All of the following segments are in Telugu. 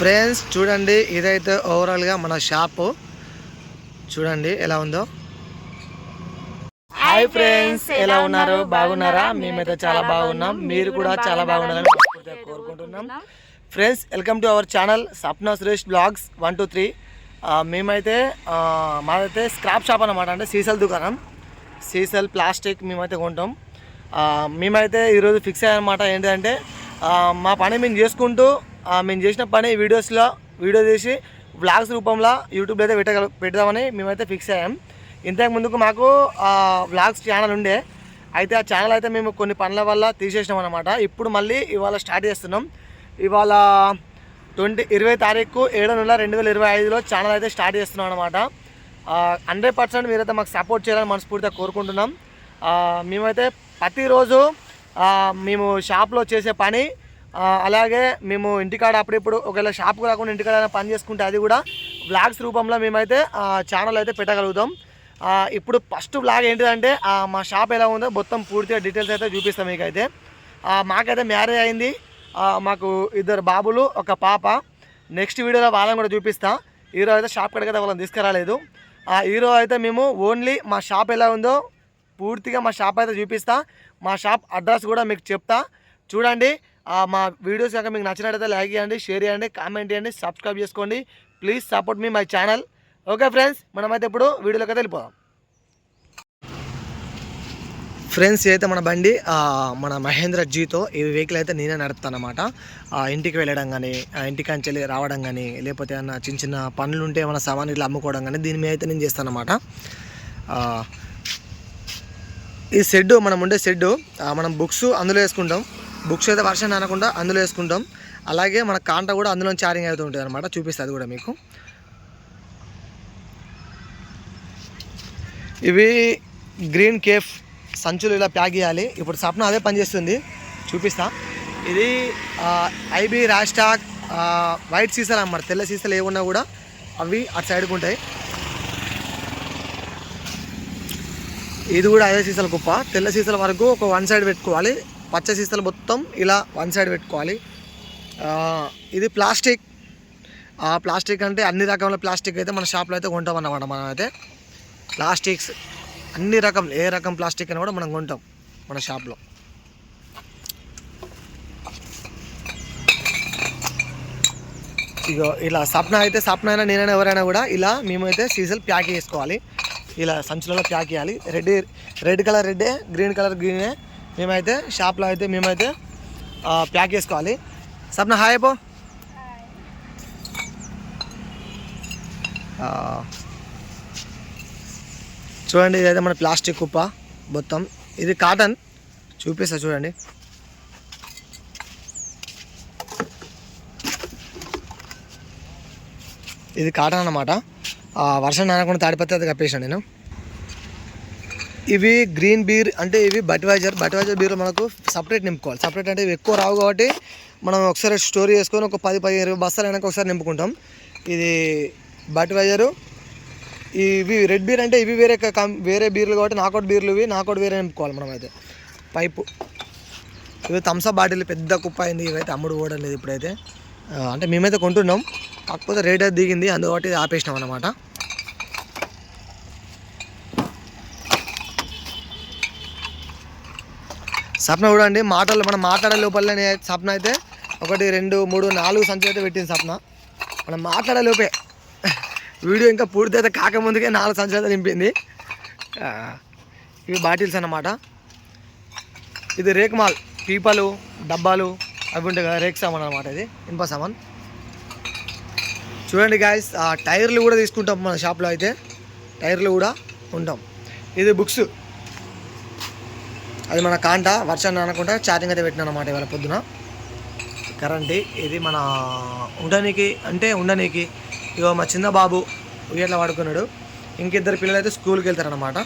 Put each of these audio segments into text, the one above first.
ఫ్రెండ్స్ చూడండి, ఇదైతే ఓవరాల్గా మన షాపు చూడండి ఎలా ఉందో. హాయ్ ఫ్రెండ్స్, ఎలా ఉన్నారు? బాగున్నారా? మేమైతే చాలా బాగున్నాం. మీరు కూడా చాలా బాగున్నారని కోరుకుంటున్నాం. Friends, welcome to our channel Sapna Suresh blogs 1 2 3. మేమైతే మాదైతే స్క్రాప్ షాప్ అన్నమాట. అంటే సీసల్ దుకాణం, సీసల్ ప్లాస్టిక్ మేమైతే కొంటాం. మేమైతే ఈరోజు ఫిక్స్ అయ్యామన్నమాట. ఏంటంటే మా పని మేము చేసుకుంటూ మేము చేసిన పని వీడియో చేసి వ్లాగ్స్ రూపంలో యూట్యూబ్లో అయితే పెడదామని మేమైతే ఫిక్స్ అయ్యాం. ఇంతకు ముందుకు మాకు వ్లాగ్స్ ఛానల్ ఉండే, అయితే ఆ ఛానల్ అయితే మేము కొన్ని పనుల వల్ల తీసేసినాం అనమాట. ఇప్పుడు మళ్ళీ ఇవాళ స్టార్ట్ చేస్తున్నాం. ఇవాళ 20 తారీఖు 7 నెల 2025లో ఛానల్ అయితే స్టార్ట్ చేస్తున్నాం అనమాట. 100% మీరైతే మాకు సపోర్ట్ చేయాలని మనస్ఫూర్తిగా కోరుకుంటున్నాం. మేమైతే ప్రతిరోజు మేము షాప్లో చేసే పని, అలాగే మేము ఇంటికాడ అప్పుడిప్పుడు ఒకవేళ షాప్కు రాకుండా ఇంటికాడ పని చేసుకుంటే అది కూడా వ్లాగ్స్ రూపంలో మేమైతే ఛానల్ అయితే పెట్టగలుగుతాం. ఇప్పుడు ఫస్ట్ వ్లాగ్ ఏంటిదంటే మా షాప్ ఎలా ఉందో మొత్తం పూర్తిగా డీటెయిల్స్ అయితే చూపిస్తాం మీకైతే. మాకైతే మ్యారేజ్ అయింది, మాకు 2 బాబులు 1 పాప. నెక్స్ట్ వీడియోలో వాళ్ళని కూడా చూపిస్తా. ఈరోజు అయితే షాప్ కడిగితే వాళ్ళని తీసుకురాలేదు. ఈరోజు అయితే మేము ఓన్లీ మా షాప్ ఎలా ఉందో పూర్తిగా మా షాప్ అయితే చూపిస్తా. మా షాప్ అడ్రస్ కూడా మీకు చెప్తా. చూడండి, మా వీడియోస్ కనుక మీకు నచ్చినట్టయితే లైక్ చేయండి, షేర్ చేయండి, కామెంట్ చేయండి, సబ్స్క్రైబ్ చేసుకోండి. Please support me my channel. Okay friends, మనమైతే ఇప్పుడు వీడియోలోకి అయితే వెళ్ళిపోదాం. ఫ్రెండ్స్, అయితే మన బండి మన మహేంద్ర జీతో ఈ వెహికల్ అయితే నేనే నడుపుతాను అనమాట. ఇంటికి వెళ్ళడం కానీ, ఇంటికాంచెల్లి రావడం కానీ, లేకపోతే ఏమన్నా చిన్న చిన్న పనులు ఉంటే ఏమైనా సామాన్లు అమ్ముకోవడం కానీ దీని మీద అయితే నేను చేస్తాను అనమాట. ఈ షెడ్, మనం ఉండే షెడ్, మనం బుక్స్ అందులో వేసుకుంటాం. బుక్స్ అయితే వర్షం అనకుండా అందులో వేసుకుంటాం. అలాగే మన కాంట కూడా అందులో చార్జింగ్ అవుతూ ఉంటుంది అనమాట. చూపిస్తుంది కూడా మీకు. ఇవి గ్రీన్ కేఫ్ సంచులు ఇలా ప్యాక్ చేయాలి. ఇప్పుడు సప్న అదే పని చేస్తుంది, చూపిస్తా. ఇది ఐబీ రాస్టాక్ వైట్ సీసాలు అన్నమాట. తెల్ల సీసాలు ఏమున్నా కూడా అవి అటు సైడ్కి ఉంటాయి. ఇది కూడా అదే సీసాల కుప్ప. తెల్ల సీసాల వరకు ఒక 1 సైడ్ పెట్టుకోవాలి, పచ్చ సీసాలు మొత్తం ఇలా 1 సైడ్ పెట్టుకోవాలి. ఇది ప్లాస్టిక్. ప్లాస్టిక్ అంటే అన్ని రకాల ప్లాస్టిక్ అయితే మన షాప్లో అయితే కొంటాం అన్నమాట. మనం అయితే ప్లాస్టిక్స్ అన్ని రకం, ఏ రకం ప్లాస్టిక్ అయినా కూడా మనం కొంటాం మన షాప్లో. ఇగో ఇలా సప్న అయినా నేనైనా ఎవరైనా కూడా ఇలా మేమైతే సీసాలు ప్యాక్ చేసుకోవాలి. ఇలా సంచులలో ప్యాక్ చేయాలి. రెడ్ కలర్ రెడ్డే, గ్రీన్ కలర్ గ్రీనే మేమైతే షాప్లో అయితే మేమైతే ప్యాక్ చేసుకోవాలి. సప్న హాయ్ పో. చూడండి, ఇదైతే మన ప్లాస్టిక్ కుప్ప మొత్తం. ఇది కాటన్, చూపిస్తా చూడండి. ఇది కాటన్ అన్నమాట. వర్షం నానకుండా తాడిపత్రి అది కప్పేసాను నేను. ఇవి గ్రీన్ బీర్, అంటే ఇవి బట్వైజర్ బీర్లు మనకు సపరేట్ నింపుకోవాలి. సపరేట్ అంటే ఇవి ఎక్కువ రావు కాబట్టి మనం ఒకసారి స్టోర్ చేసుకొని ఒక 10-20 బస్తాలు అయినాక ఒకసారి నింపుకుంటాం. ఇది బట్వైజరు. ఇవి రెడ్ బీర్ అంటే ఇవి వేరే బీర్లు కాబట్టి నాకౌట్ బీర్లు, ఇవి నాకౌట్ వేరే నింపుకోవాలి మనం అయితే. పైపు ఇవి థమ్సప్ బాటిల్ పెద్ద కుప్ప అయింది. ఇవైతే అమ్ముడు పోవడం లేదు ఇప్పుడైతే. అంటే మేమైతే కొంటున్నాం, కాకపోతే రేట్ అయితే దిగింది, అందుకని ఇది ఆపేసినాం అన్నమాట. సప్న కూడా అండి మనం మాట్లాడే లోపలనే సప్న అయితే 1 2 3 4 సంచులు అయితే పెట్టింది సప్న. మనం మాట్లాడే లోపే వీడియో ఇంకా పూర్తి అయితే కాకముందుకే 4 సంచులు అయితే నింపింది. ఇవి బాటిల్స్ అన్నమాట. ఇది రేక్మాల్, పీపలు, డబ్బాలు అవి ఉంటాయి కదా, రేక్ సామాన్ అనమాట. ఇది ఇనుప సామాన్. చూడండి గాయస్, టైర్లు కూడా తీసుకుంటాం మన షాప్లో అయితే. టైర్లు కూడా ఉంటాం. ఇది బుక్స్, అది మన కాంట. వర్షాన్ని అనకుండా ఛార్జింగ్ అయితే పెట్టినా అనమాట ఇవాళ పొద్దున. కరెంట్ ఇది మన ఉండనీకి. ఇగో మా చిన్న బాబు ఇట్లా వాడుకున్నాడు. ఇంకిద్దరు పిల్లలు అయితే స్కూల్కి వెళ్తారనమాట.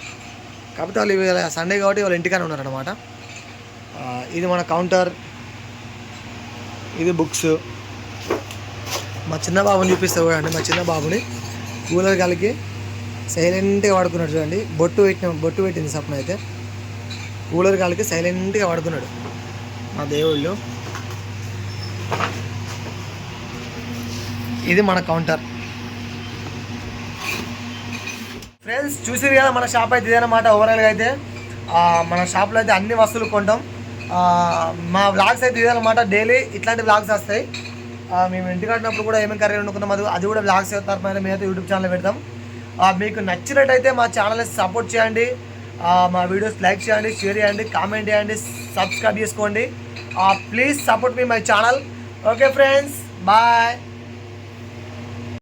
కాకపోతే వాళ్ళు ఇవాళ సండే కాబట్టి వాళ్ళు ఇంటికానే ఉన్నారనమాట. ఇది మన కౌంటర్, ఇది బుక్స్. మా చిన్న బాబుని చూపిస్తా చూడండి. మా చిన్న బాబుని కూలర్ గాలికి సైలెంట్గా వాడుకున్నాడు చూడండి. బొట్టు పెట్టింది సప్న అయితే. కూలర్ గాలికి సైలెంట్గా వాడుకున్నాడు మా దేవుళ్ళు. ఇది మన కౌంటర్. ఫ్రెండ్స్ చూసిరు కదా మన షాప్ అయితే ఇదన్నమాట. ఓవరాల్గా అయితే మన షాప్లో అయితే అన్ని వస్తువులు కొంటాం. మా వ్లాగ్స్ అయితే ఇదన్నమాట. డైలీ ఇట్లాంటి వ్లాగ్స్ వస్తాయి. మేము ఇంటికి కట్టినప్పుడు కూడా ఏమేమి కర్రీ వండుకున్నాం అది కూడా వ్లాగ్స్ తరపున మేమైతే యూట్యూబ్ ఛానల్ పెడతాం. మీకు నచ్చినట్టయితే మా ఛానల్ని సపోర్ట్ చేయండి. మా వీడియోస్ లైక్ చేయండి, షేర్ చేయండి, కామెంట్ చేయండి, సబ్స్క్రైబ్ చేసుకోండి. Please support me my channel. Okay friends, bye.